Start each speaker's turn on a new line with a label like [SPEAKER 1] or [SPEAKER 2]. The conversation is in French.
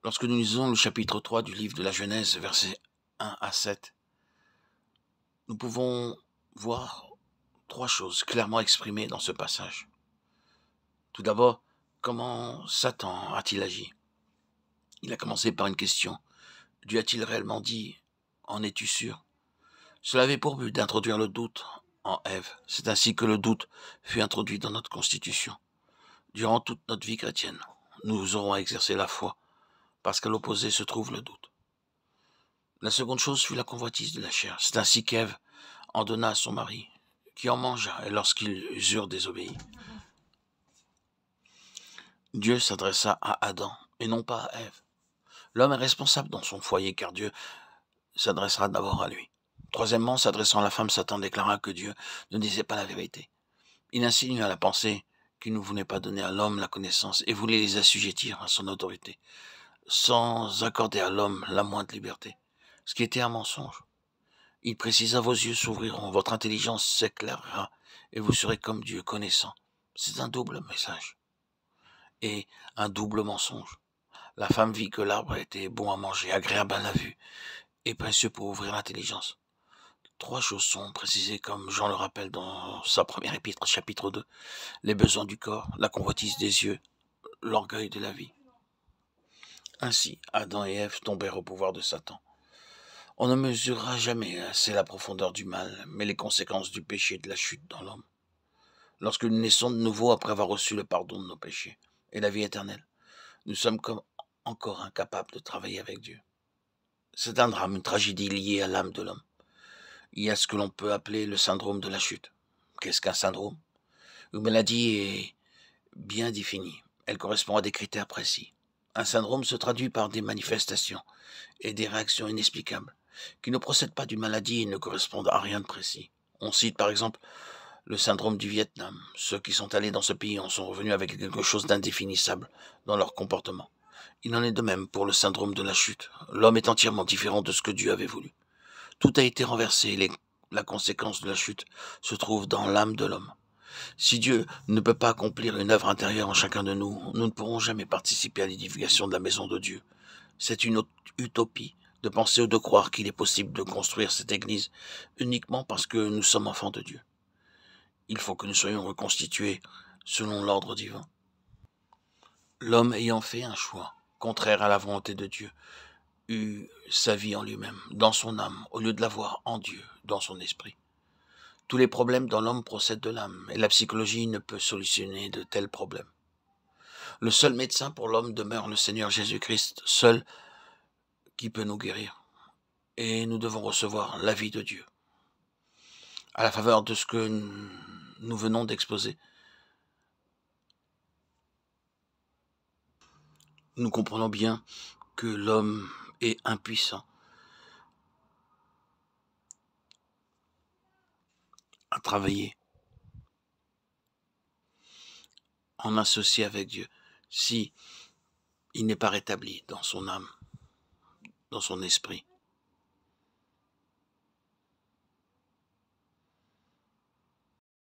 [SPEAKER 1] Lorsque nous lisons le chapitre 3 du livre de la Genèse, versets 1 à 7, nous pouvons voir trois choses clairement exprimées dans ce passage. Tout d'abord, comment Satan a-t-il agi? Il a commencé par une question. Dieu a-t-il réellement dit « En es-tu sûr ?» Cela avait pour but d'introduire le doute en Ève. C'est ainsi que le doute fut introduit dans notre constitution. Durant toute notre vie chrétienne, nous aurons à exercer la foi, parce qu'à l'opposé se trouve le doute. La seconde chose fut la convoitise de la chair. C'est ainsi qu'Ève en donna à son mari, qui en mangea, et lorsqu'ils eurent désobéi, Dieu s'adressa à Adam, et non pas à Ève. L'homme est responsable dans son foyer, car Dieu s'adressera d'abord à lui. Troisièmement, s'adressant à la femme, Satan déclara que Dieu ne disait pas la vérité. Il insinua la pensée qu'il ne voulait pas donner à l'homme la connaissance et voulait les assujettir à son autorité, sans accorder à l'homme la moindre liberté, ce qui était un mensonge. Il précisa: vos yeux s'ouvriront, votre intelligence s'éclairera, et vous serez comme Dieu, connaissant. C'est un double message et un double mensonge. La femme vit que l'arbre était bon à manger, agréable à la vue, et précieux pour ouvrir l'intelligence. Trois choses sont précisées comme Jean le rappelle dans sa première épître, chapitre 2. Les besoins du corps, la convoitise des yeux, l'orgueil de la vie. Ainsi, Adam et Ève tombèrent au pouvoir de Satan. On ne mesurera jamais assez la profondeur du mal, mais les conséquences du péché et de la chute dans l'homme. Lorsque nous naissons de nouveau après avoir reçu le pardon de nos péchés et la vie éternelle, nous sommes encore incapables de travailler avec Dieu. C'est un drame, une tragédie liée à l'âme de l'homme. Il y a ce que l'on peut appeler le syndrome de la chute. Qu'est-ce qu'un syndrome? Une maladie est bien définie. Elle correspond à des critères précis. Un syndrome se traduit par des manifestations et des réactions inexplicables qui ne procèdent pas d'une maladie et ne correspondent à rien de précis. On cite par exemple le syndrome du Vietnam. Ceux qui sont allés dans ce pays en sont revenus avec quelque chose d'indéfinissable dans leur comportement. Il en est de même pour le syndrome de la chute. L'homme est entièrement différent de ce que Dieu avait voulu. Tout a été renversé. La conséquence de la chute se trouve dans l'âme de l'homme. Si Dieu ne peut pas accomplir une œuvre intérieure en chacun de nous, nous ne pourrons jamais participer à l'édification de la maison de Dieu. C'est une utopie de penser ou de croire qu'il est possible de construire cette église uniquement parce que nous sommes enfants de Dieu. Il faut que nous soyons reconstitués selon l'ordre divin. L'homme ayant fait un choix contraire à la volonté de Dieu, eut sa vie en lui-même, dans son âme, au lieu de l'avoir en Dieu, dans son esprit. Tous les problèmes dans l'homme procèdent de l'âme, et la psychologie ne peut solutionner de tels problèmes. Le seul médecin pour l'homme demeure le Seigneur Jésus-Christ, seul qui peut nous guérir. Et nous devons recevoir la vie de Dieu. À la faveur de ce que nous venons d'exposer, nous comprenons bien que l'homme est impuissant à travailler en associé avec Dieu si il n'est pas rétabli dans son âme, dans son esprit.